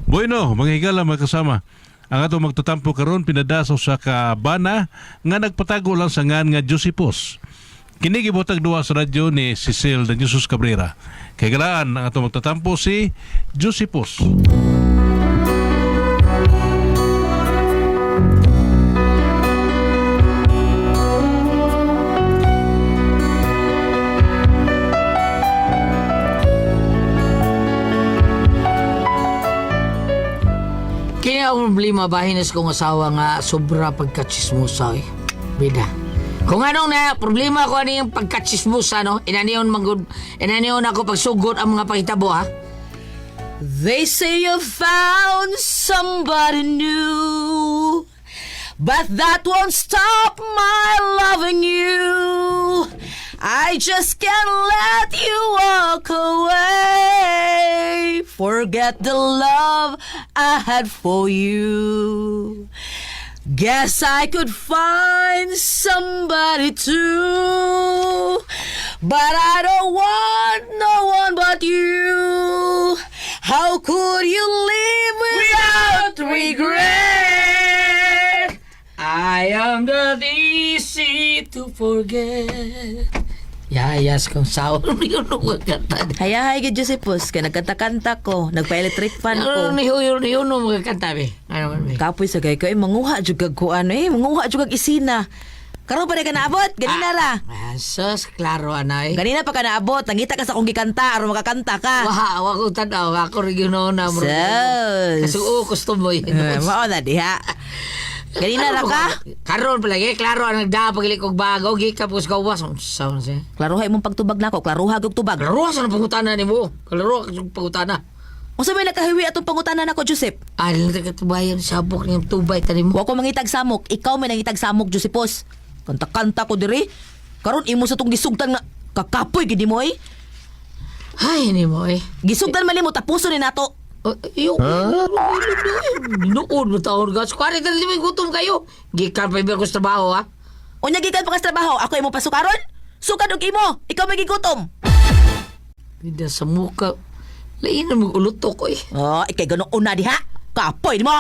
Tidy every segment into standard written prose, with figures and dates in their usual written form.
Bueno, mga higala mga kasama. Ang ato magtutampo karon pinadaso sa kabana nga nagpatago lang sa ngan nga Josipos. Kini gibutag duwa sa radyo ni Cecil Danyosos Cabrera. Kay galaan ang ato magtutampo si Josipos. Kaya ang problema bahinas kong asawa nga sobra pagkatsismusa eh. Bida. Kung anong na problema ko ano yung pagkatsismusa no, inaniyon ako pagsugod ang mga pakitabo ha. They say you found somebody new, but that won't stop my loving you. I just can't let you walk away. Forget the love I had for you. Guess I could find somebody too, but I don't want no one but you. How could you live without regret? I am not easy to forget. Yayas kong sour yun ang magkanta. Hayahay gid Josepos, kay nagkanta-kanta ko, nagpa-electric fan ko. Ano yun ang magkanta be? Ano man be? Kapoy sa gay ko, manguha jud kag kuan manguha jud kag isina. Karon pa ka naabot, ganina ra. Sus, klaro anay. Ganina pa ka naabot, nangita ka sa akong gikanta aron makakanta ka. Wa ko tanaw, ako rin yun na. Sus. Kasuo, gusto mo yun. Mao na diha. Ganina ra ka? Karon pa lagi, klaro ang nagdapag ilik kog bago, gikapos gawas. Saan siya? Klaruhay mong pagtubag nako, klaruha gog tubag. Klaro sa pangutana ni mo. Klaro sa pangutana. Unsa may nakahiwi atong pangutanan nako, Joseph? Alin na katubayan sabok niyang tubay tani mo. Wa ko mangitag samok, ikaw may nangitag samok, Josepos. Kanta-kanta ko diri. Karon imo sa tong gisugdan nga kakapoy gid mo eh. Ay, ni mo eh. Gisugdan man nimo tapuso ni nato. Noon mo taon gas. Kuwari ka naman gutom kayo. Gikan pa iba ko sa trabaho ha. Unya gikan pa ka sa trabaho, ako imo pasukaron? Sukad og imo, ikaw may gigutom. Bida sa muka. Lain na mag-uluto ko eh. Oh, ikay ganong una diha. Kapoy mo.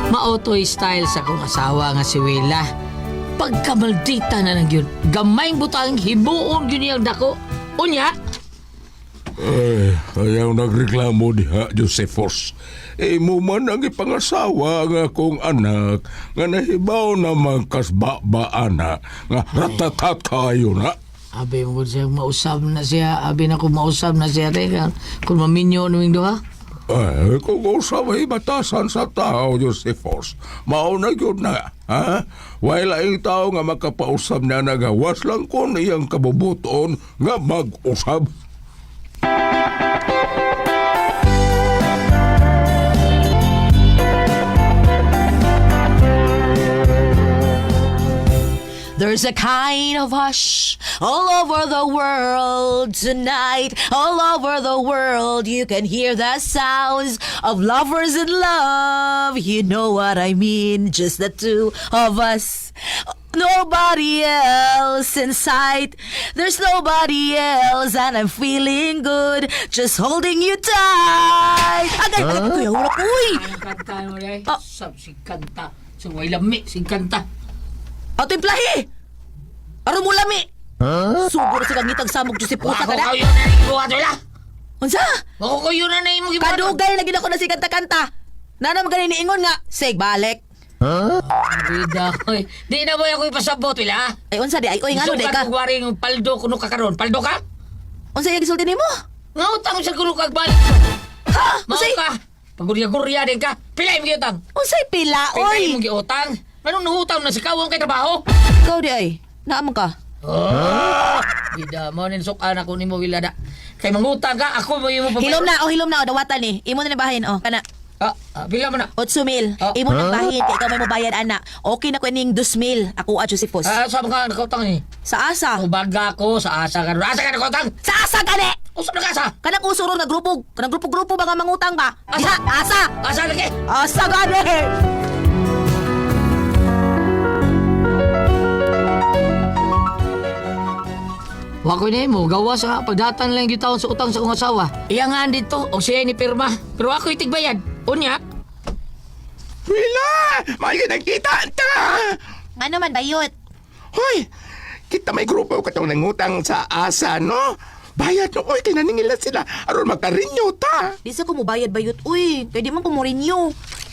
Mautoy style sa kong asawa nga si Willa. Pagkamaldita na lang yun. Gamay butang hibuon yun yung dako. Unya? Ayaw nagreklamo diha, Josepos. Mo man ang ipangasawa nga akong anak nga nahibaw na magkasba-baana nga ratatat kayo na. Abi mo siya mausab na siya. Abi na ko mausab na siya. Teka, kung maminyo naming doha. Kung usabay batasan sa tao, Josepos, mauna yun na, ha? Wala ang tao nga makapausab na nagawas lang ko iyang kabubuton nga mag-usab. There's a kind of hush all over the world tonight. All over the world you can hear the sounds of lovers in love. You know what I mean, just the two of us. Nobody else in sight. There's nobody else and I'm feeling good just holding you tight. Agay, kuya, wala ko Anong kanta mo rin? Oh. Sab, si kanta. Si way lami, si kanta. Ato yung plahi! Aron mo lami! Subor sa kangitag samog Diyos si puta ka na! Ako kayo na ibuha dola. Unsa? Ako kayo na imo gibuha. Kadugay lagi na ko na si kanta-kanta! Nana magaling ni Ingon nga, sig balik! Bida ko eh. Di na mo ako ipasabot, wala? Ay unsa di, ay oy ngano di ka? Sukat waring paldo kuno ka karon. Paldo ka? Unsa yung gisulti nimo? Nga utang sa kuno kag balik. Ha? Mao Unsay? ka. Pagurya-gurya din ka. Pilay mo giutang. Unsay pila, Pilay oy? mo giutang. Anong nahutang na si kawang kay trabaho? Ikaw di ay, naamang ka? Oh! Bida mo nin sukan ako nimo wilada. Kay mangutang ka, ako mo imo Hilom na, dawatan ni. Imo na bahin, oh, kana. Pila mo na. 8,000. Oh. Imo nang bahin, kay ikaw may mobayad, ana. Okay na ko ning 2,000. Ako at Josepos. Saan ka nakautang ni? Sa asa? Ubaga ko sa asa ka. Asa ka nakautang? Sa asa gani! Usa na ka asa? Kanang usuro na grupo, kanang grupo ba nga mangutang ba? Asa? Asa? Asa lagi? Asa gani! ako na mo, gawa sa pagdatan lang yung taon sa utang sa kong asawa. Iya nga dito, o siya ni pirma. Pero ako itigbayad. Unya, Wila! May nakita ta! Ano man bayot? Hoy! Kita may grupo katong nangutang sa asa, no? Bayad no, oy, kinaningila sila. Aron makarinyo ta. Di sa ko mo bayad bayot, uy. Kaya di man ko mo rinyo.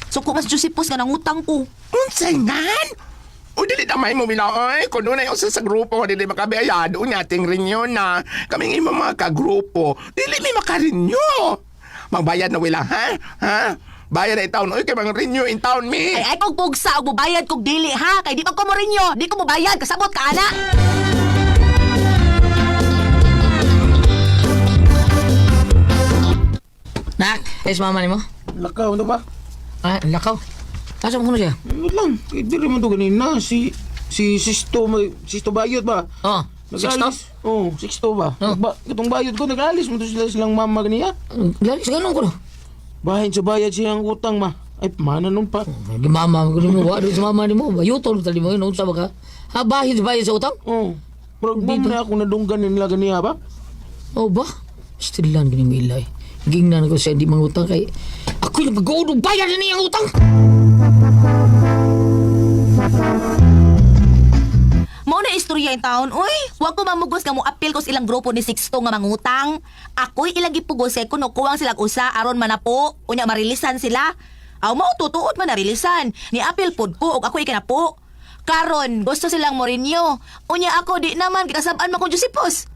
So ko mas Josepos nga nangutang ko. Unsay ngan? O dili na may mo minaoy. Kung doon na yung sa grupo, dili makabayad. O nating rinyo na. Kaming imo mga kagrupo. Dili may makarinyo. Magbayad na wala, ha? Ha? Bayad na itaon. Oy, kay mga rinyo in town, mi. Ay kog pugsa o mubayad kog dili ha. Kay di man ko mo rinyo. Di ko mubayad. Kasabot ka, ana. nak, es mama ni mo? Lakaw na ba? Ah, lakaw. Asa mo kuno siya? Wait lang. Dili man to ganina. Si Sisto Bayot ba? Oh, Sixto? Oo, Sixto ba? Oh. Itong bayot ko, nag-alis mo to sila silang mama ganiya. Lalis ganun ko no. Bahin sa bayad siyang utang ma. Ay, mana nun pa. Di mama ko mo, wa sa mama ni mo. Bayutol tali mo, no sa baka. Ha, bahid sa utang? Oo. Pero ma'am na ako nadunggan nila ganiya ba? Oh ba? Stilan gini milay. Gingnan ko sa di mangutang kay ako yung pag-uudong bayad na niyang utang. Mao na istorya in taon, uy. Wa ko mamugos nga mo appeal ko sa ilang grupo ni Sixto nga mangutang. Ako'y ilang gipugos kuno kuwang silang usa aron manapo, unya marilisan sila. Aw mo tutuod man narilisan. Ni appeal pod ko og ako'y kanapo. Karon gusto silang Mourinho. Unya ako di naman kasab-an man ko Josepos.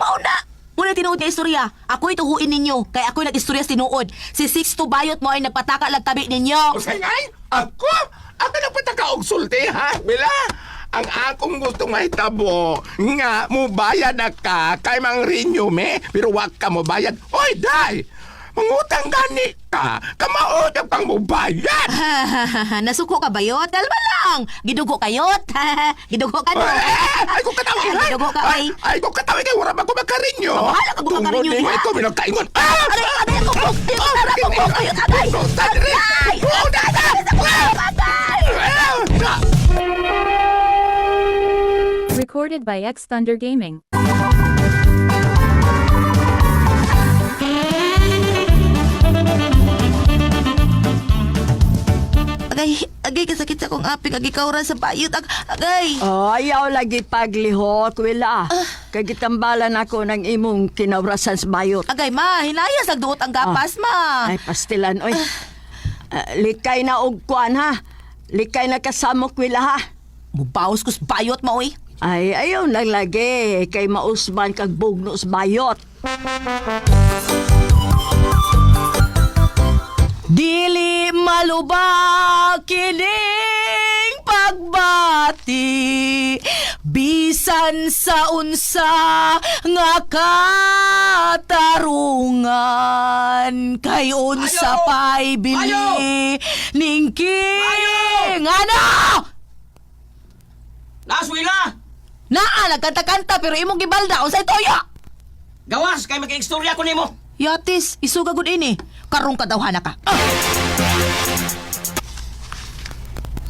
Mao na. Muna tinuod nga istorya. Ako'y tuhuin ninyo. Kay ako'y nag-istorya tinuod. Si Sixto Bayot mo ay nagpataka lang tabi ninyo. Unsay ngay? Ako? Ako na pataka og sulti, ha? Bila? Ang akong gusto mahitabo nga mubayad na ka kay mang rinyo, me. Pero wag ka mubayad. Oy, day! Mangutang gani ka. Kamaod ang pang mubayad. Nasuko ka bayot? Dalma lang. Gidugo kayot. Gidugo ka no. Ay, kung katawin ka! Gidugo ka kay. Ay, kung katawin ka, wala ba ko makarinyo? Bahala ka kung makarinyo Tungod niya. ito, minagkaingon. Aray, aray, ako po. Aray, ako po. Aray, aray. Recorded by X Thunder Gaming. Agay kasakit sa kong apik. Agay kauran sa bayot. Agay. Oh, ayaw lagi paglihok, wala. Kay gitambalan ako ng imong kinawrasan sa bayot. Agay ma, hinayas nagduot ang gapas ma. Ay, pastilan, oy. Likay na og kuan, ha? Likay na kasamok, wala, ha? Mubawas ko sa bayot ma, oy. Ay, ayaw lang lagi. Kay mausman kag bugno sa bayot. Dili malubak kining pagbati bisan sa unsa nga katarungan kay unsa pa'y bili ning king ano Naswila! naa nagkanta-kanta pero imong gibalda unsay toya Gawas kay mag-istorya ko nimo. yatis isuga gud ini karong kadawhana ka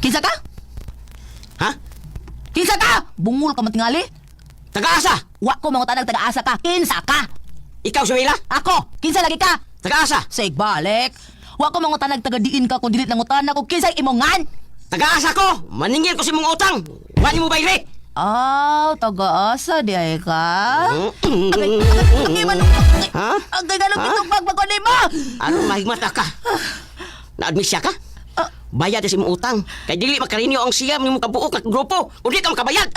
Kinsa ka? Ha? Kinsa ka? Bungol ka matingali? Taga-asa! Wa ko mga tanag taga-asa ka. Kinsa ka? Ikaw, Swila? Ako. Kinsa lagi ka? Taga-asa! Sig balik. Wa ko mga tanag taga-diin ka kung dilit lang utana ko. Kinsa imongan? Taga-asa ko! Maningil ko si mong utang! Wani mo bayri! Taga-asa di ay ka? Ha? Agay ganong itong pagpagod mo! Ano mahigmata ka? Na-admisya ka? Bayad si mong utang. Kay dili makarinyo ang siya mong kabuok at grupo. Kung di ka makabayad!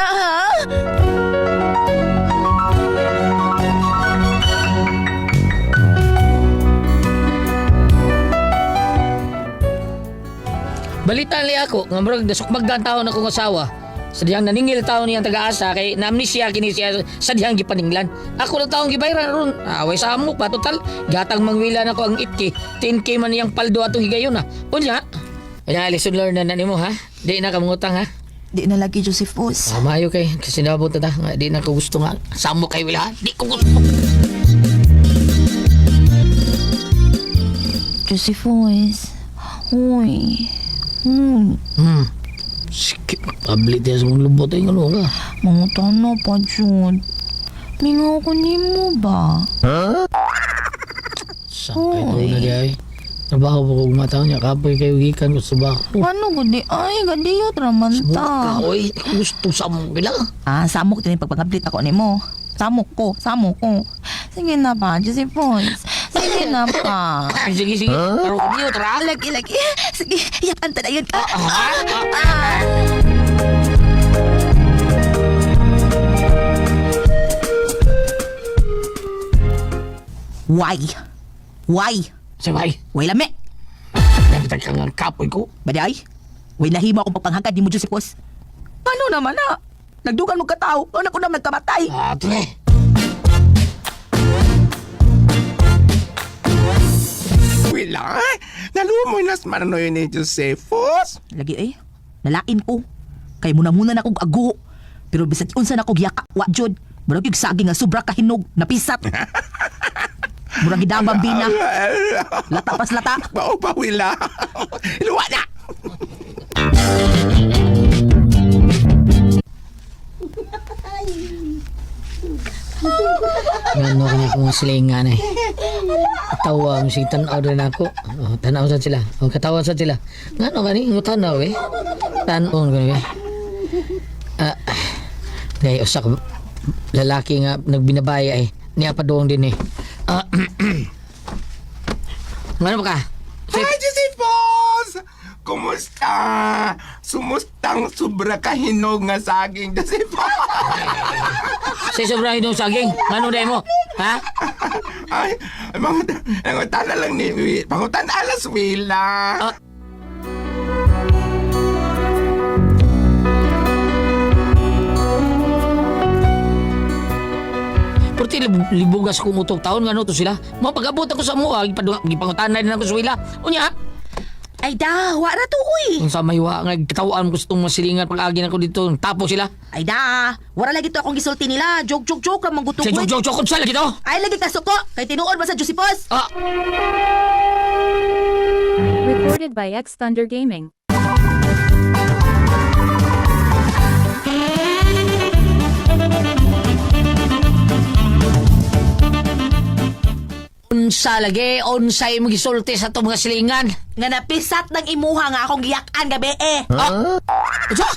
Balita li ako, nga murag nasukmagdan taon akong asawa. Sa diyang naningil taon niyang taga-asa kay naamnisya kini siya sa diyang gipaninglan. Ako lang taong gibayran ron. Away sa amo pa total. Gatang mangwila na ko ang itki. 10K man niyang paldo atong higayon ha. Unya. Kaya lesson learned na nimo ha. Di na ka mangutang ha. Di na lagi Josephus. Mayo kay kasi nabot ta nga di na ko gusto nga. Samo kay wila. Di ko gusto. Josephus. Uy. Sige, tablet ya sa mong lubot ay nga nga. Mangutana pa, Jud. Mingaw ko nimo ba? Sakay ko na di ay. Trabaho po kong mataw niya. Kapoy kayo gikan ko sa trabaho. Ano gudi? Ay, gadiyot raman ta. Oy, gusto sa mong bila. Samok din pagpag-update ako nimo. Samok ko. Sige na pa, Josephus. Sige na pa. Sige. Pero kaniyo, tara. Lagi. Sige, yakan ta na yun ka. Why? Sabay. Way lami. Nagtag ka nga kapoy ko. Baday? Way nahimo akong pagpanghangkad ni mo, Josephus. Ano naman na? Nagdugan mo katao. Ano ko naman nagkamatay? Atre. Wala. Nalumoy nas maranoy ni Josephus. Lagi nalain ko. Kay muna na akong ago. Pero bisag unsa na akong yaka, wa jud. Murag yung saging nga sobra kahinog, napisat. Murag gidang bambina. Lata pas lata. Bao pa wala. Luwa na. Ngano kanya kong silingan eh. Tawa mo si tanaw rin ako. Oh, tanaw sa sila. Oh, katawa sa sila. Ngano kani ngo tanaw eh. Tanon ko eh. Ngay usak lalaki nga nagbinabaya eh. Niya pa doong din eh. Ngano ba ka? Hi, Josephus! Kumusta? Sumustang sobra kahinog nga saging, Josephus. Sa sobrang hinong saging. Ngano dahil mo? Ha? Ay, mga tala lang ni Pangutan alas wila. Purti libugas kong utok taon nga no to sila. Mapag-abot ako sa mua, gipangutanay din ako sa wila. Unya, Ay da, wa na to uy. ang sa maywa nga katawaan ko gustong masilingan pag-agi na ko dito. Tapo sila. Ay da, wala lagi to akong gisulti nila. Joke lang Sa manggutukoy. jok-jok sa lagi to. Ay lagi ka suko. Kay tinuod ba sa Josephus? Recorded by X Thunder Gaming. Unsa lagi, unsay mo gisulti sa itong mga silingan. Nga napisat ng imuha nga akong giyakan gabi Ito?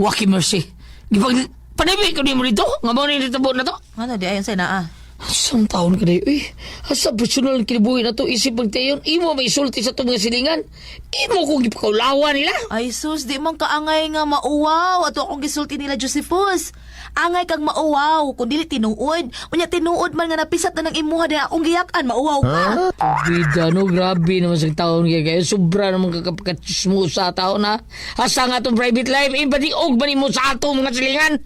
Waki mercy. Gipag panibig ko ni mo dito. Nga mo ni dito na to. Ano di ayon sa naa? Asang taon ka na yun eh. Asa personal kinabuhi na to isip ang tayon. Imo may isulti sa itong mga silingan. Imo kong ipakaulawa nila. Ay sus, di man kaangay nga mauwaw. Ato akong gisulti nila Josephus. Angay kang mauwaw. Kung dili tinuod. Unya tinuod man nga napisat na ng imuha din akong giyakan. Mauwaw ka. Bida no, grabe naman sa taon kaya kayo. Sobra naman kakapakachismo sa taon na. Asa nga itong private life. Iba di og ba ni mo sa ato mga silingan?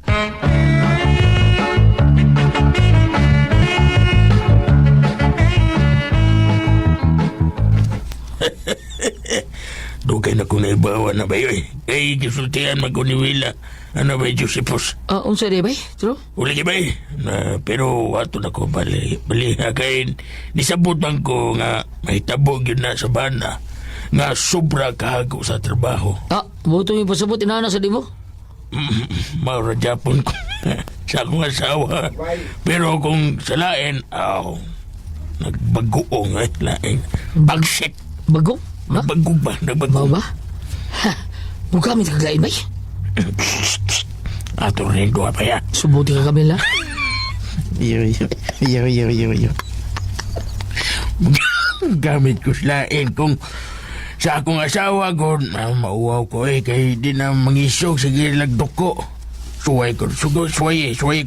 Dugay na ko na ibawa na ba yun? Kay kisultihan maguniwila. Ano ba Josephus? Unsa di ba? True? Uli ba na, pero ato na ko bali kay nisabutan ko nga may tabog yun na sa bana nga sobra kahago sa trabaho. Buto yung pasabot inana sa di mo? Maura Japon ko sa akong asawa. Pero kung sa lain, nagbagoong lain. Bagset. Bago? Ha? Nagbago ba? Bago ba? Ha? Buka kami kaglain ba? Ato rin ko pa yan. Subuti ka kami lang. Yo. Gamit ko slain kung sa akong asawa ko mauwaw ko kay di na mangisog sa gilagdok ko. Suway ko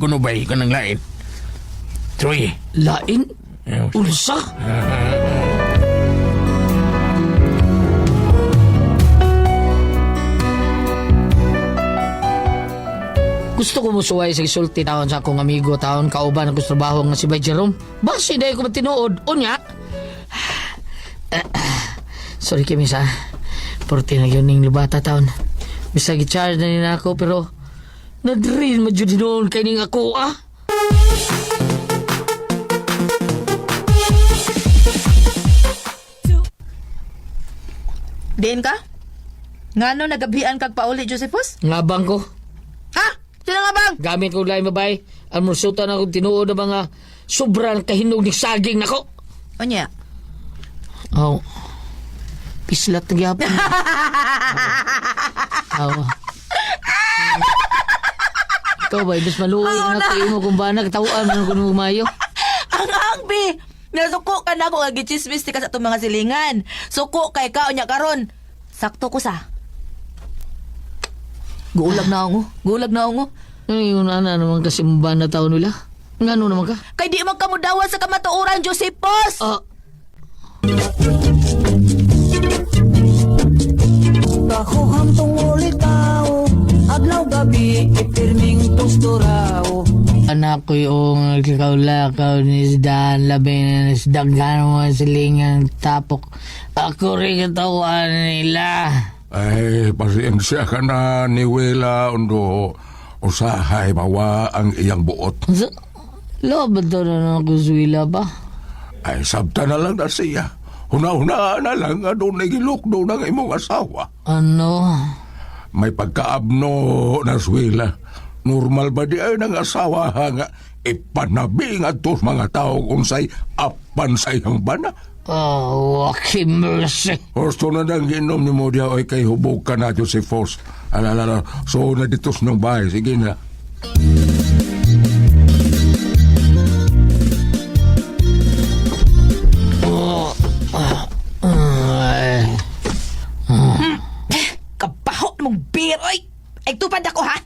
no ba ka ng lain. Suway. Lain? Ulsa? Gusto ko mo suway sa isulti taon sa akong amigo taon kauban ako sa trabaho nga si Bay Jerome. Basi dahil ko matinood. Unya? Sorry kami sa porti na yun ning lubata taon. Bisa gi-charge na nila ako pero nadrin madyod noon kay ning ako Diin ka? Ngano nagabian kag pauli Josephus? Ngabang ko. Ha? Sino nga bang? Gamit ko lang babay. almorsutan ako tinuod na mga sobrang kahinog ni saging nako. Onya. Oh. Pislat na gyapon. Awa. Ikaw ba, mas maluoy ang nakain mo kung ba nagtawaan mo kung mayo? Ang angbi! Nasuko ka na ako nga gichismis ka sa itong mga silingan. Suko kay ka, onya karon. Sakto ko sa. Guulag na ako. Guulag na ako. Ay, yun na naman kasi mba na tao nila. Ngano naman ka? Kay di man ka mudawa sa kamatuoran, Josepos! Ah, Bakuhang tunguli tao, adlaw gabi, ipirming tusturaw. anak ko yung lakaw ni Isdaan, labi na daghan mo ang silingang tapok. Ako rin katawan nila. Ay, pasensya ka na ni Wela undo usahay bawa ang iyang buot. Lo, ba't na ako suwila ba? Ay, sabta na lang na siya. Huna-huna na lang nga doon nagilukdo ng imong asawa. Ano? May pagkaabno na swila. Normal ba di ay ng asawa nga ipanabi nga tos mga tao kung say apan sa iyang bana? Oh, waki mercy. Gusto na nang ginom ni mo diya ay kay hubog ka na si Fos. Alala, so na ditos ng bahay. Sige na. Kabaho mong beer, oy! Ay, tupad ako, ha?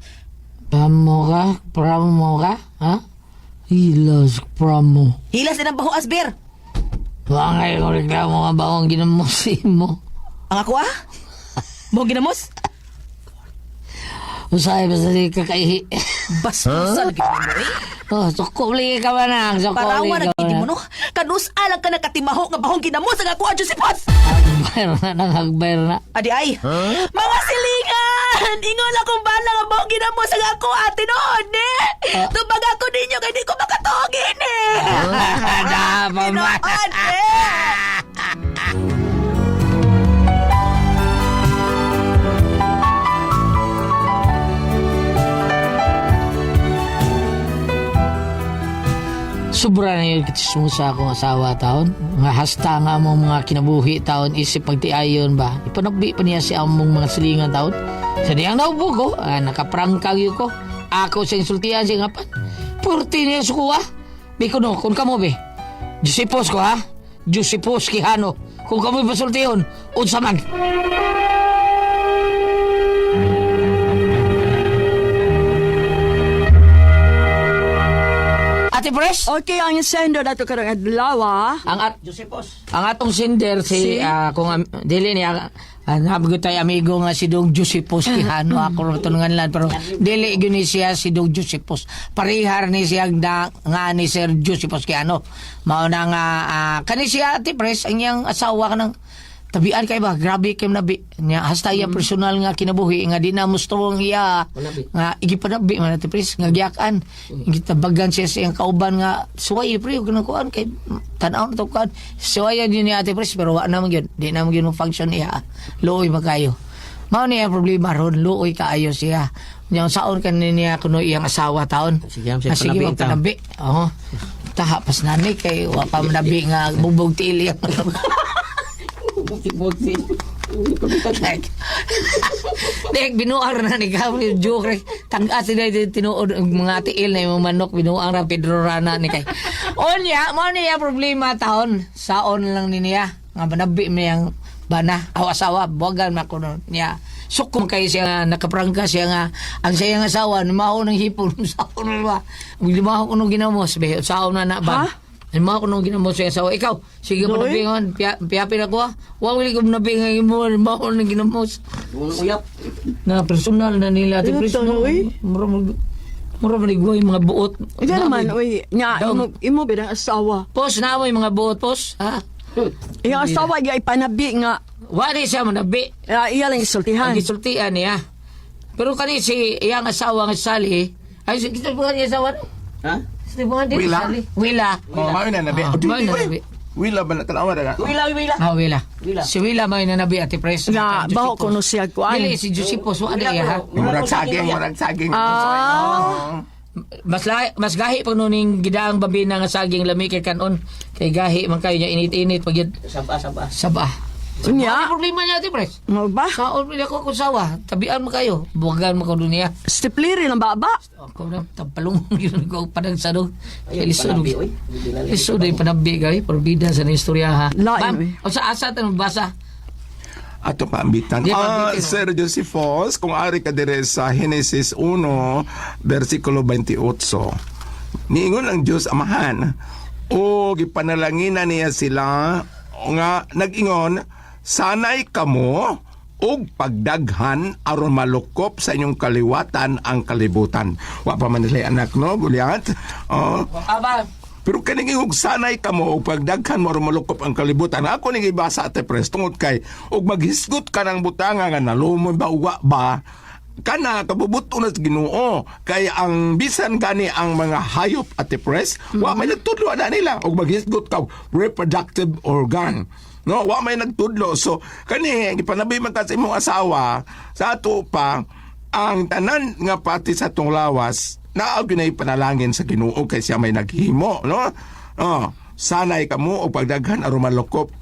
Pramo ka? Ha? Hilas, pramo. Hilas din ang baho as beer. Wangay ko reklamo nga ba akong ginamusin mo? Ang ako, ha? Mo ginamos? Usay ba sa di kakaihi? Basusa lagi mo, eh. Oh, sukuli ka ba na? Parawa Sukuli na ka gidi ba mo, no? Kanus-alang ka nakatimaho nga bahong ginamos ang ako, Josepos! Hagbayr na, nangagbayr na. Adi ay, mga silingan! Ingon akong bala nga bahong ginamos ang ako, ate noon, eh! Tubag ako ninyo, kaya di ko makatugin, eh! Dapat ba? Tinood, eh! Sobra na yung katismo sa akong asawa taon. Nga hasta nga mong mga kinabuhi taon isip pagtiayon ba. Ipanagbi pa niya si among mga silingan taon. Sa diyang naubo ko, nakaprangkag yun ko. Ako sa insultihan siya nga pa. Purti niya sa kuha. Bikuno, kung kamo be. Josepos ko ha. Josepos Quijano. Kung kamo basultihon, unsa man. Ate Pres? Okay, ang sender na ito karang adlaw, ha? Ang atong sender si kung dili niya nabago tayo amigo nga si Dong Josepos Quijano ako tunungan lang pero dili gyud ni siya si Dong Josepos parihar ni siya nga ni Sir Josepos Quijano mao na nga kani siya Ate Pres ang iyang asawa kanang tabian kay ba grabe kay nabi niya hasta iya personal nga kinabuhi nga di na mustrong iya nga igipanabi man Ate Pres nga giyakan gitabagan siya sa iyang kauban nga suway pre ug kuan kay tan-aw na to kuan suway din ni Ate Pres pero wa na man gyud di na man gyud mo function iya luoy magayo mao niya problema ron luoy kaayo siya yang saon kan niya kuno iyang asawa taon sige panabi oo taha pas nani kay wa pa manabi nga bubog tiil Dek, binuang na ni Gabriel joke tangga sila tinuod mga tiil na yung manok binuang ra Pedro Rana ni kay onya mo niya problema taon saon lang ni niya nga banabi mi ang bana asawa buwagan makuno niya sukom kay siya nga nakaprangka siya nga ang siya nga asawa mao nang hipon saon na limaho kuno ginamos be saon na ba Lima ko nung ginamos siya asawa. Ikaw, sige mo nabingon. Piyapi na ko ha. Huwag wili ko nabingon mo. Lima ko nung ginamos. Uyap. Na personal na nila. Ate personal. Mura maligwa yung mga buot. Ito naman, uy, nga, imo bidang asawa. Pos na mo yung mga buot, pos. Ha? Yung asawa, yung ipanabi nga, Wari siya manabi. iya lang isultihan. Ang gisultian niya. Pero kani si iyang asawa nga Sally. Ay, kita bukan niya asawa. Ha? Wila? Wila. Mao na nabi. Wila ba na tanawa na? Wila. Ah, Wila. Si Wila may nanabi Ate Pres. Nga, baho ko no siya kuan. Dili, si Josepos. Wala ya ha? Murag saging. mas gahi pa nuning gidaang babina nga saging lami kay kanon. Kay gahi man kayo niya init-init pag yun. Saba. Nya? Ano problema niya, Ate Pres? Mo ba? Saon pili ako kung sawa. Tabian mo kayo. Buwagan mo ko dunia. Stipliri ng baba. Ako na, tapalong yun ko padang sa doon. Lisod ay panabi kay. Porbida sa na istorya ha. Lain, Ma'am, eh. o sa asa tanong basa? Ato paambitan. Di, paambitin, no? Sir Josephos, kung ari ka dire sa Genesis 1, versikulo 28. Niingon ang Diyos Amahan, o gipanalangina niya sila, nga nag-ingon, sanay kamo og pagdaghan aron malukop sa inyong kaliwatan ang kalibutan. Wa pa man nila anak, no, Goliath? Aba, Pero kaning og sanay kamo og pagdaghan mo aron malukop ang kalibutan. Ako ning ibasa Ate Pres tungod kay og maghisgot ka ng butanga nga nalumon ba uwa ba kana kabubuto na sa Ginoo kay ang bisan gani ang mga hayop Ate Pres wa may nagtudlo na nila og maghisgot ka reproductive organ. No, wa may nagtudlo. So kani gipanabi man ka sa imong asawa sa ato pa ang tanan nga pati sa tong lawas na ginay panalangin sa Ginoo kay siya may naghimo, no? Sanay kamo og pagdaghan aron malukop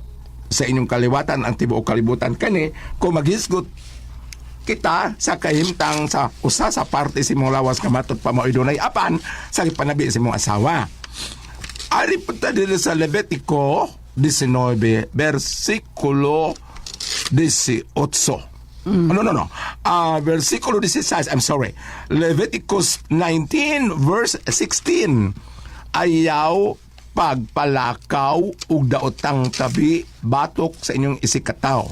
sa inyong kaliwatan ang tibuok kalibutan kani kung maghisgot kita sa kahimtang sa usa sa parte sa imong lawas nga matud pa maoy dunay apan sa panabi sa imong asawa. Ari punta dito sa Levitico 19 versikulo 18. No. Versikulo 16, I'm sorry. Leviticus 19 verse 16. Ayaw pagpalakaw ug daotang tabi batok sa inyong isikataw.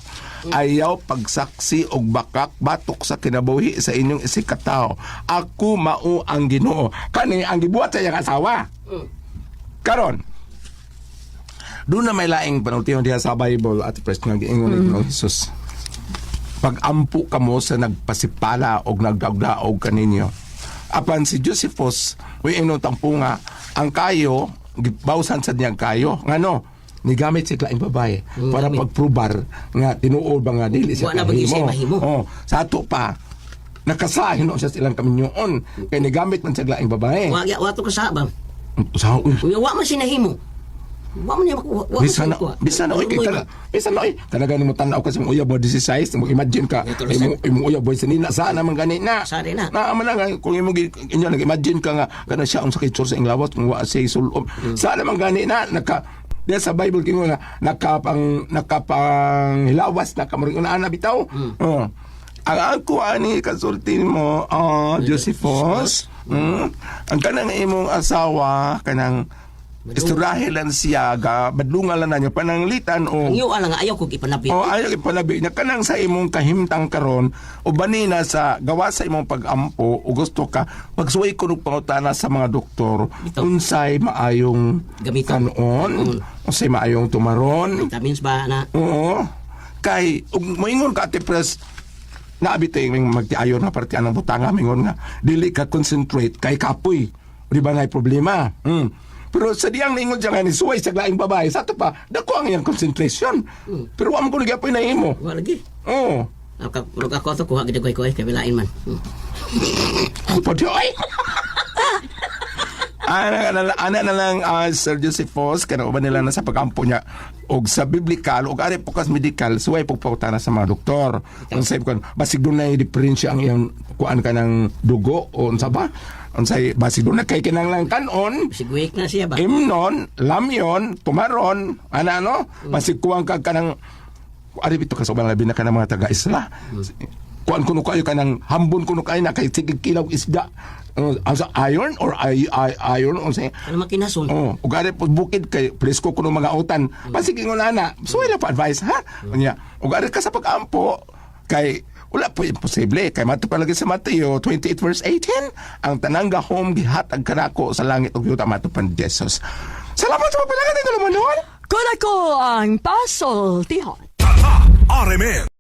Ayaw pagsaksi og bakak batok sa kinabuhi sa inyong isikataw. Ako mao ang Ginoo. Kani ang gibuhat sa iyang asawa. Karon doon na may laing panultihon diha sa Bible at Pres nga giingon ni Jesus. Pag-ampo kamo sa nagpasipala o nagdaog kaninyo. Apan si Josephus, inong tampo nga, ang kayo, bawsan sa niyang kayo, ngano, nigamit si klaing babae para pagprubar nga tinuod ba nga dili siya kahimo. Sa ato pa, nakasahin siya silang kaminyoon, kaya nigamit man siya klaing babae. Wato ka sa bang? Sa Wa man sinahimo. Wa man Bisan na oy talaga nimo tan-aw ka sa uyab mo 16 mo imagine ka imong uyab boy sinina sana man gani na man nga kung imong inyo nag-imagine ka nga kana siya ang sakit sa inglawas kung wa say sulom sana man gani na naka diya sa Bible kingo nga nakapang hilawas na kamurong ana bitaw ang ako ani kasultin mo Josephus ang kanang imong asawa kanang isturahe lang siya badlungan lang na niya pananglitan o iyo lang ayaw ko ipanabi ayaw ipanabi na kanang sa imong kahimtang karon o banina sa gawa sa imong pag-ampo o gusto ka pagsuway ko ng pangutana sa mga doktor unsay maayong kanon unsay maayong tumaron vitamins ba na oo kay moingon ka Ate Pres naabitay yung magtiayon na parte anang butanga mingon nga dili ka concentrate kay kapoy di ba na problema pero sa diyang naingon siya nga ni suway sa laing babae sa ito pa dako ang iyang concentration pero wala mo ko nagapoy na imo wala lagi oo ako ito kuha gida ko kay bilain man pwede ay ana na lang Sir Josephus kaya ba nila na sa pag-ampo niya og sa biblical og ari pukas medical suway pagpautana sa mga doktor ang sabi ko basig doon na diferensya ang iyang kuan ka ng dugo o unsa ba unsay basig doon na kay kinanglang kanon sigwik na siya ba imnon lamyon tumaron ano basig kuwang ka kanang ari bito ka sobrang labi na ka ng mga taga-isla kuan kuno kayo kanang hambon kuno kayo na kay sigig kilaw isda iron or iron unsay ano makinason ug ari po bukid kay presko kuno mga utan basig ingon ana so ila pa advice ha unya ug ari ka sa pag-ampo kay wala po imposible kay mato palagi sa Mateo 28 verse 18 ang tanang gahom gihatag kanako sa langit ug yuta mato pan Jesus. Salamat sa pagpalagan nito naman. Kung ako ang pasultihon. RMN